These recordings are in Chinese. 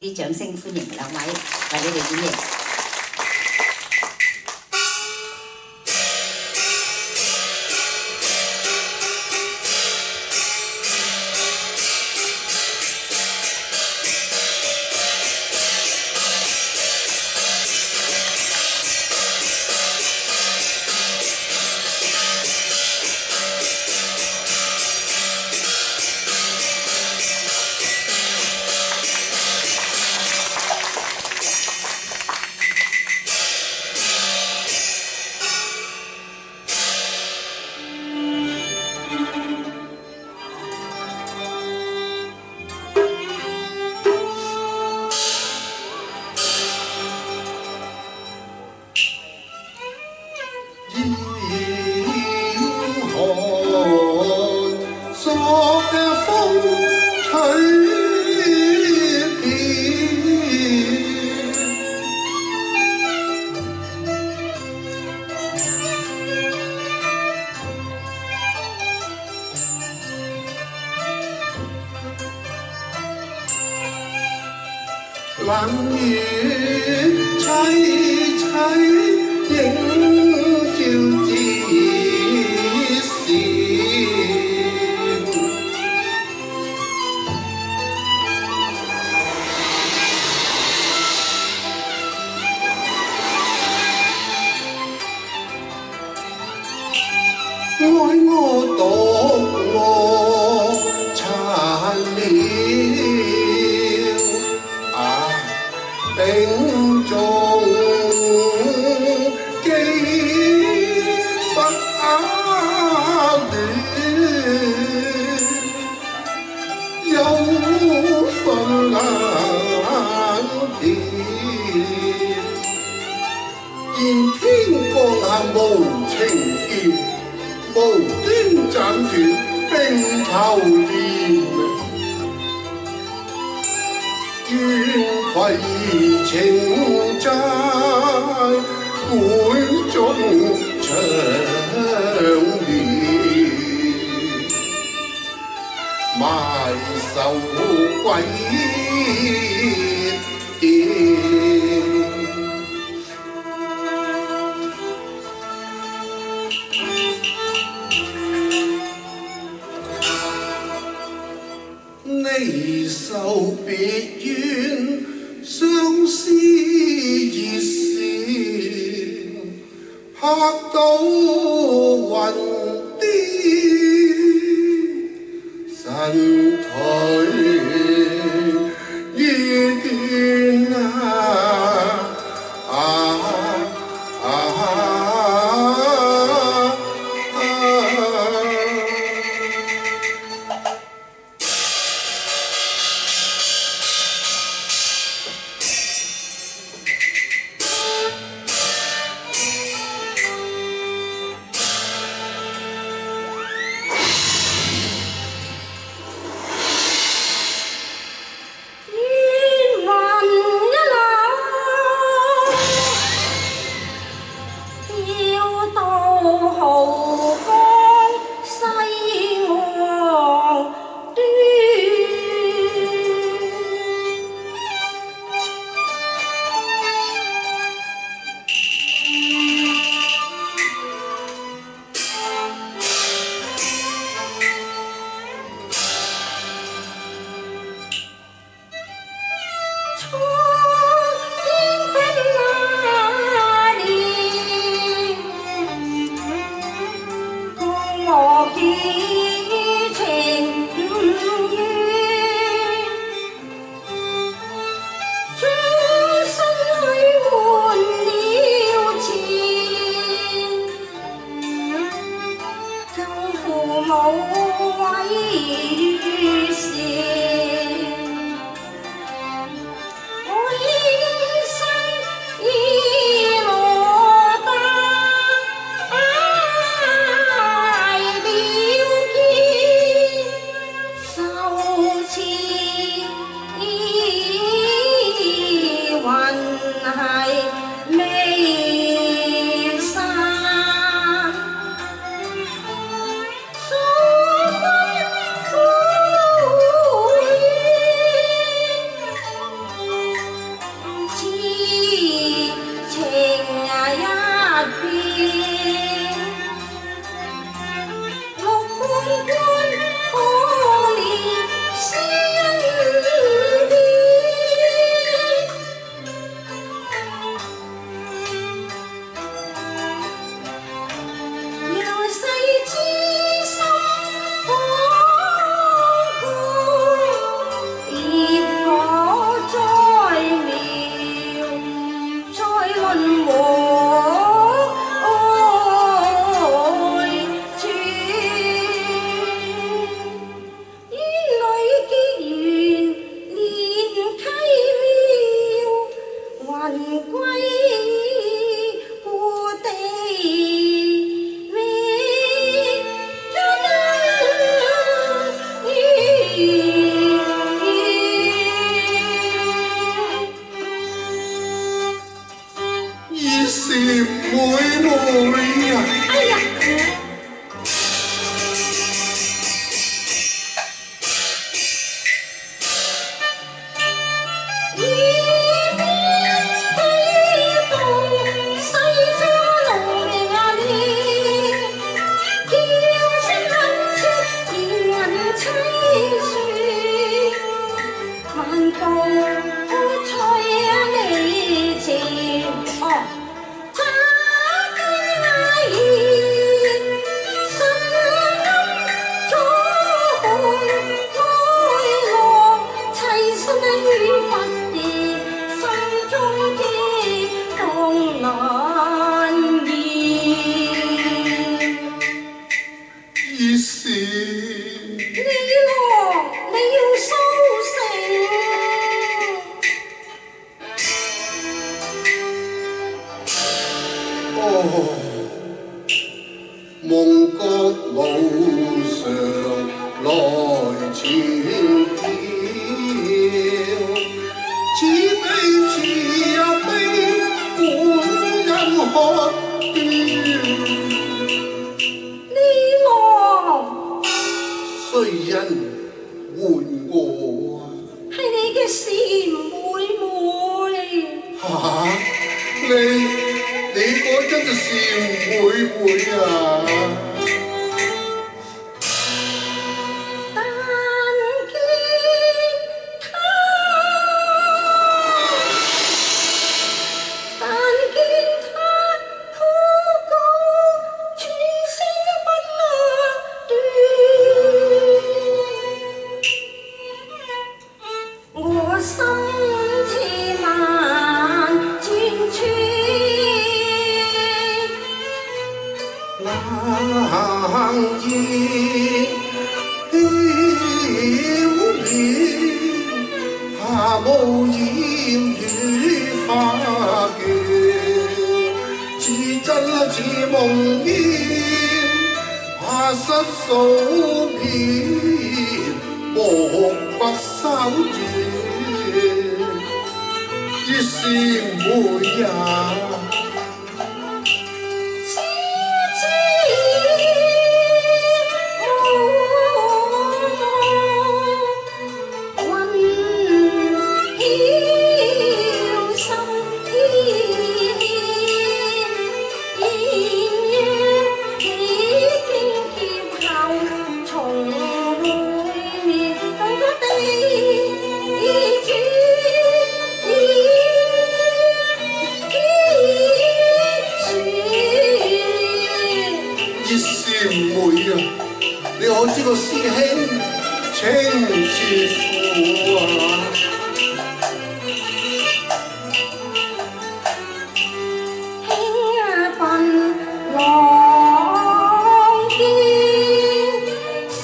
啲掌聲歡迎兩位為你哋演繹。冷雨凄凄映照之時，愛我獨我殘了。冰中記不暖，有份冷甜。現天降下無情劍，無端斬斷冰頭鏈。願攜情債，會中長眠，埋首歸田。離愁別怨，相思熱線，拍到雲癲，神退於倦妹啊！哎呀！意思你要蘇醒。哦，夢覺路上來前飄，似悲似也悲，故因喝斷。雖因換過係你嘅事，妹妹。嚇，你嗰真係妹妹啊！冷意飄渺，下無言與花卷，似真似夢魘，怕失數遍，莫不收轉，於是每日。你可知個師兄情似父啊！興奮浪見心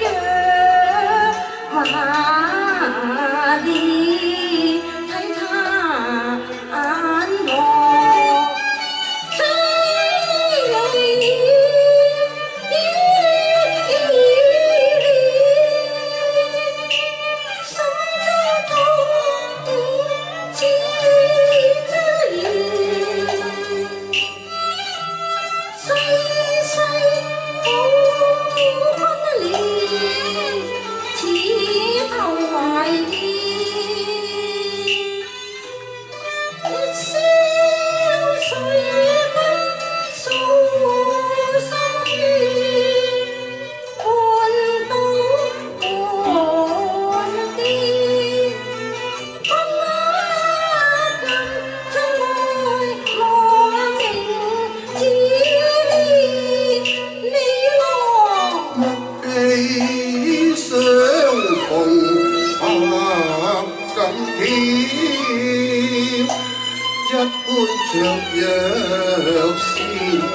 若麻烈，睇他眼內追你。一般雀躍是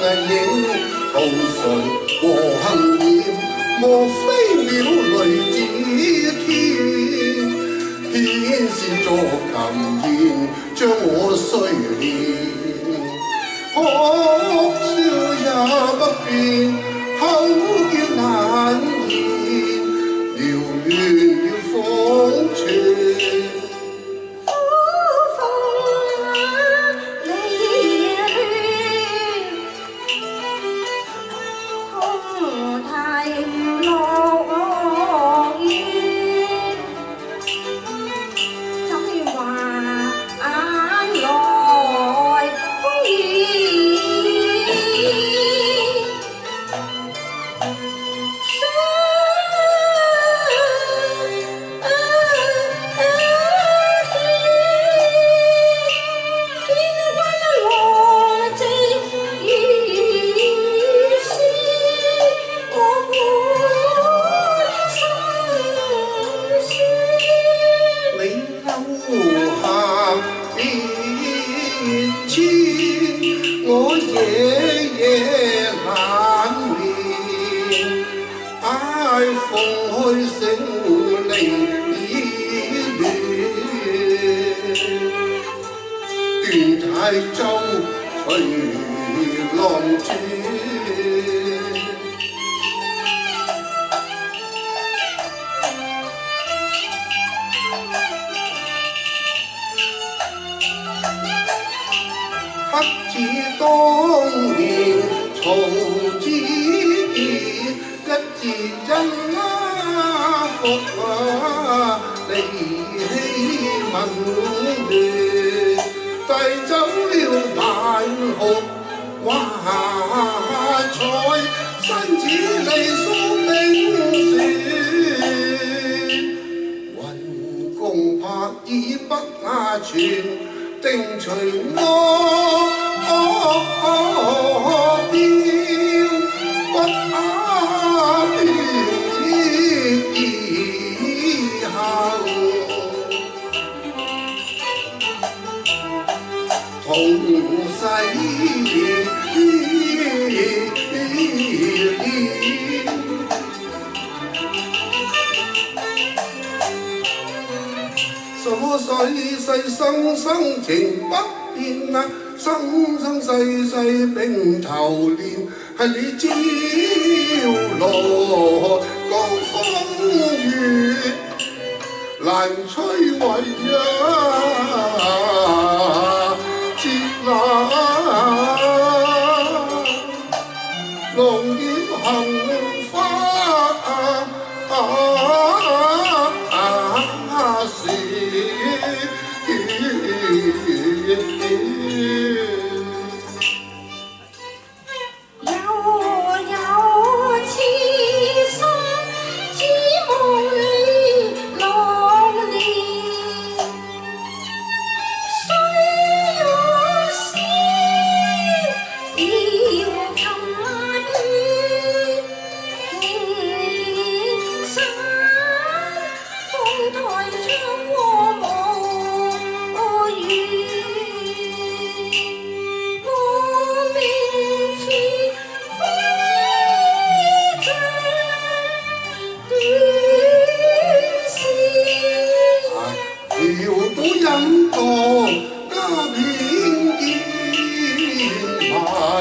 藝影，桃唇和杏葉，莫非了雷子天？偏是作琴弦將我睡蓮，可笑也不變，口叫難言，撩亂了風情。舟隨浪轉。黑子當年曹子健，一字真福離棄文亂，帶走了萬學華彩，身子離蘇冰雪，雲共拍以北亞傳。定隨我標，不阿標而行。同世什麼世世生生情不變啊，生生世世並頭連，係你朝來江風雨難摧毀啊，接納浪點杏花時。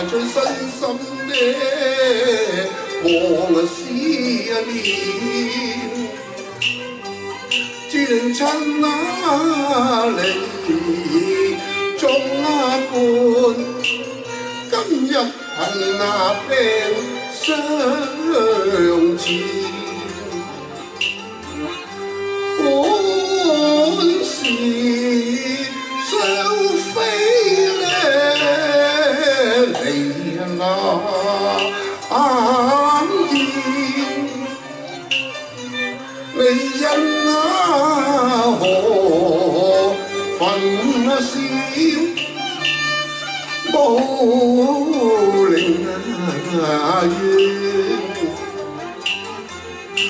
最身心呢，望思念，只令親離終伴，今日憑病相纏，本是雙飛呢。眼見你因何分笑，無令怨，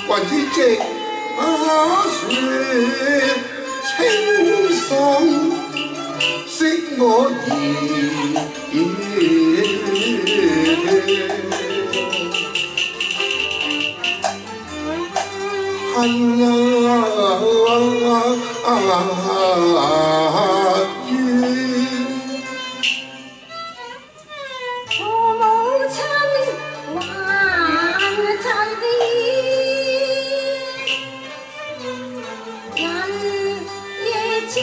還知直馬雪清心。識我意，恨怨。父母親還趁啲，人夜知。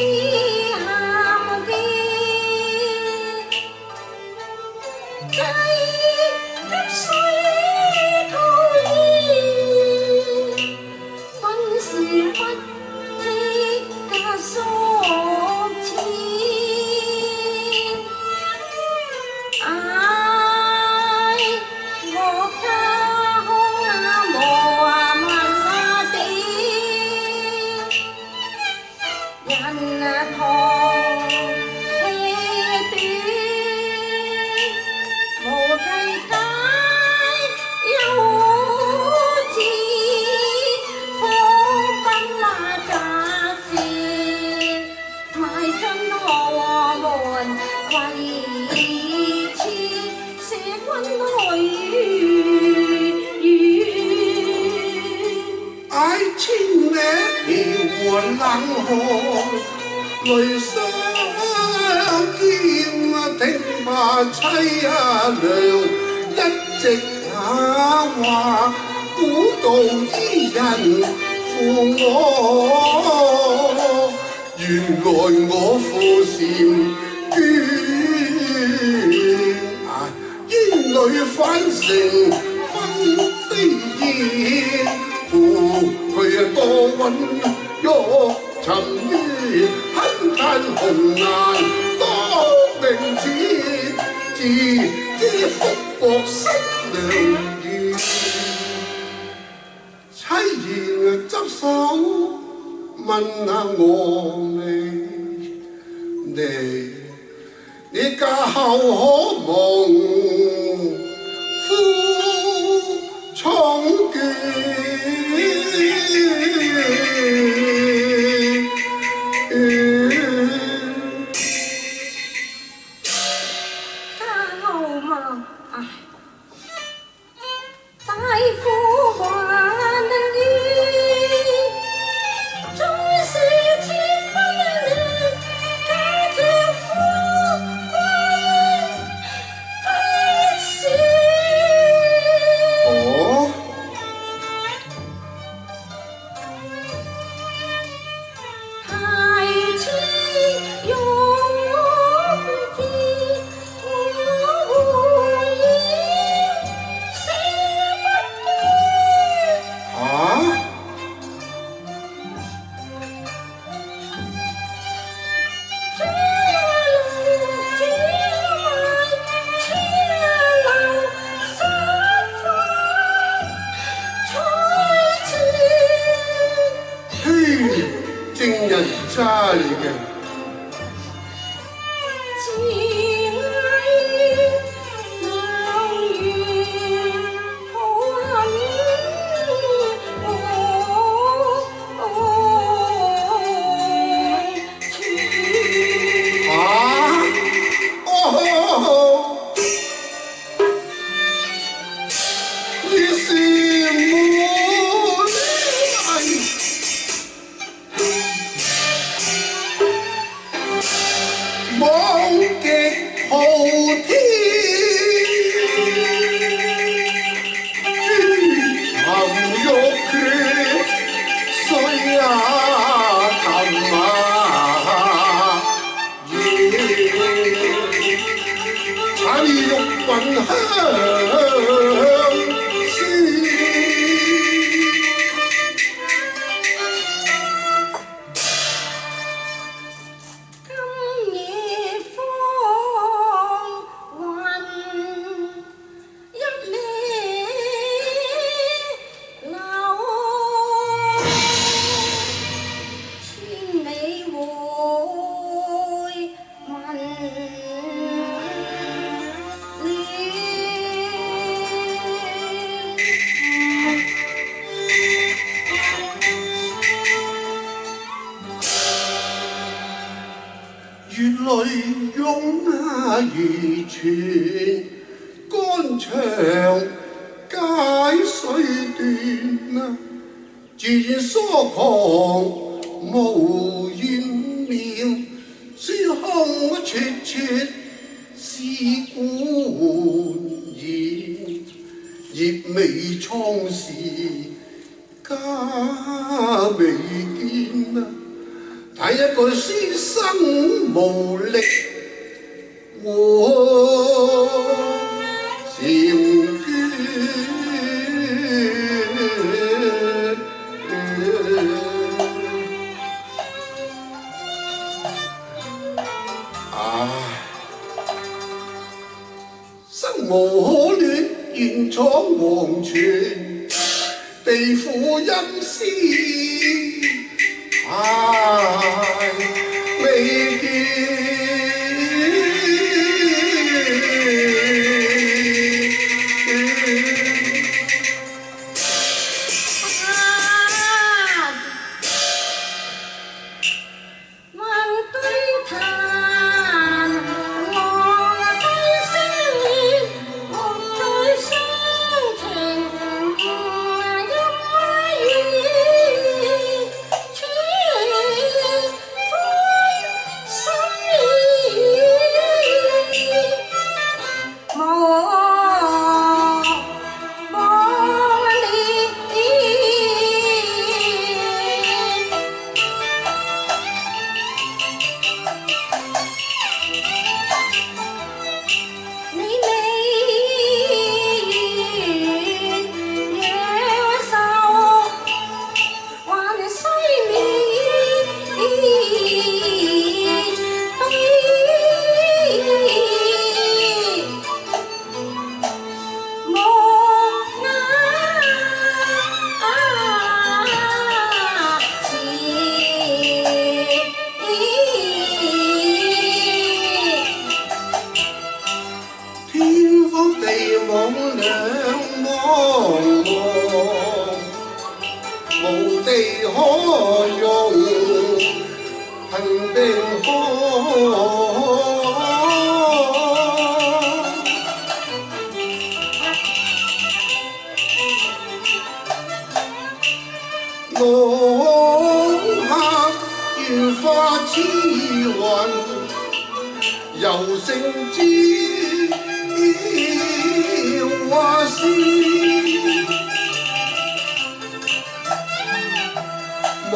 冷汗淚相見。凄涼，一直也話古道伊人負我，原來我負蟬娟，煙裏反成分飛燕，負佢多溫玉沉於懇嘆紅顏多明澈，自知福薄失良緣，凄然執手問下我未？你嫁後可望夫蒼卷？家後嘛，唉，大夫還於，總是千分亂，家丈夫關不是。哦，太清用我不知，我無言，死不見。啊？這路這來千流失翻才知。嘿，正人渣嚟嘅。自愛兩願抱恨我處。啊？哦，你是望極浩天，珠含玉缺，水啊琴啊夜，產玉雲香絲。今夜芳雲一縷流，千里回文月淚湧啊如泉，肝腸解水斷啊，自然疏狂無怨念，書空切切是故言，葉未蒼時家未見啊。睇一個書生無力和嬋娟，唉，生無可戀，願闖黃泉，地府陰司。唉，未見問對談，我對聲念，莫再相情音語。冰河。浪客願化似雲，柔性之畫師，無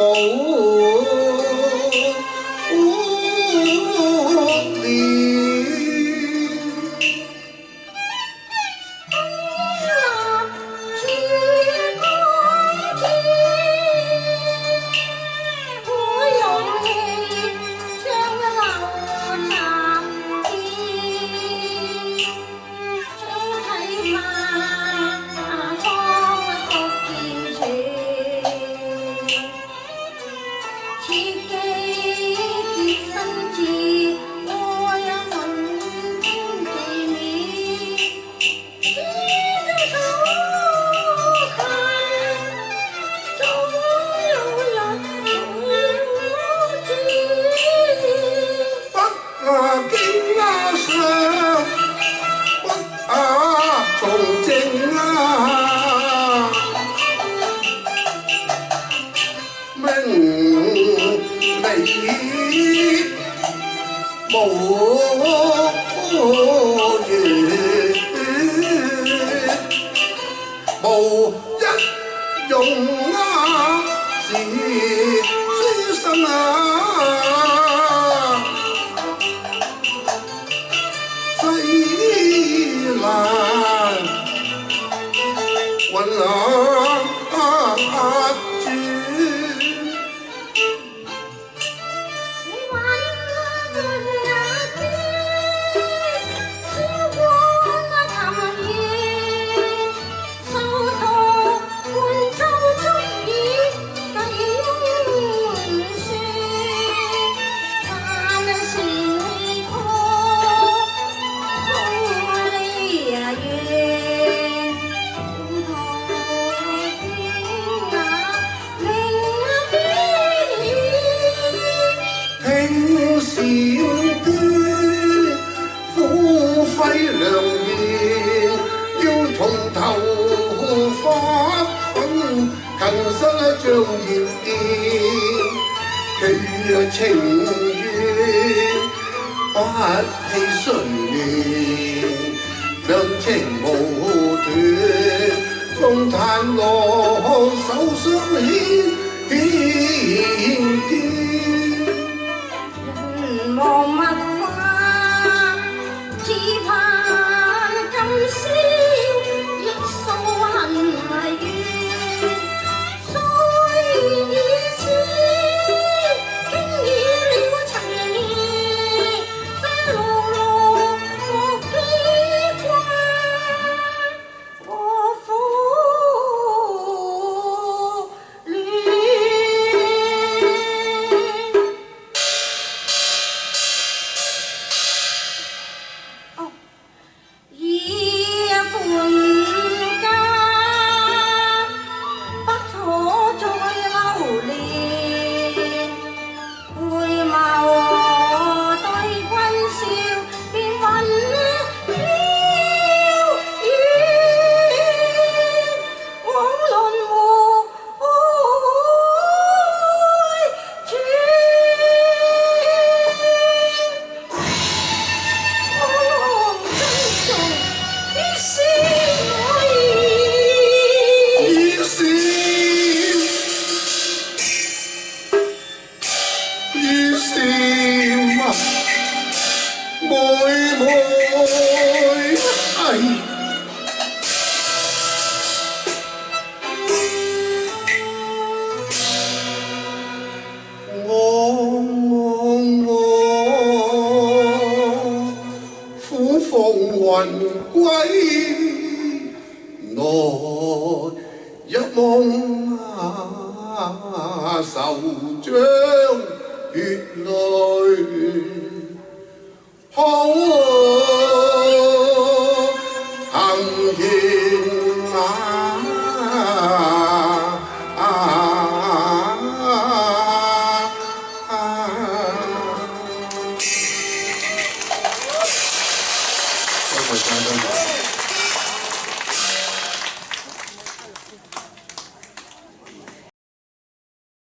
無一用啊，是書生啊，西蘭雲將熱見，其情願不棄誰憐，兩情無斷，風嘆落手相牽牽。人望物化，只盼今宵憶訴恨怨。魂歸來一夢愁將血淚，好行言馬。大家。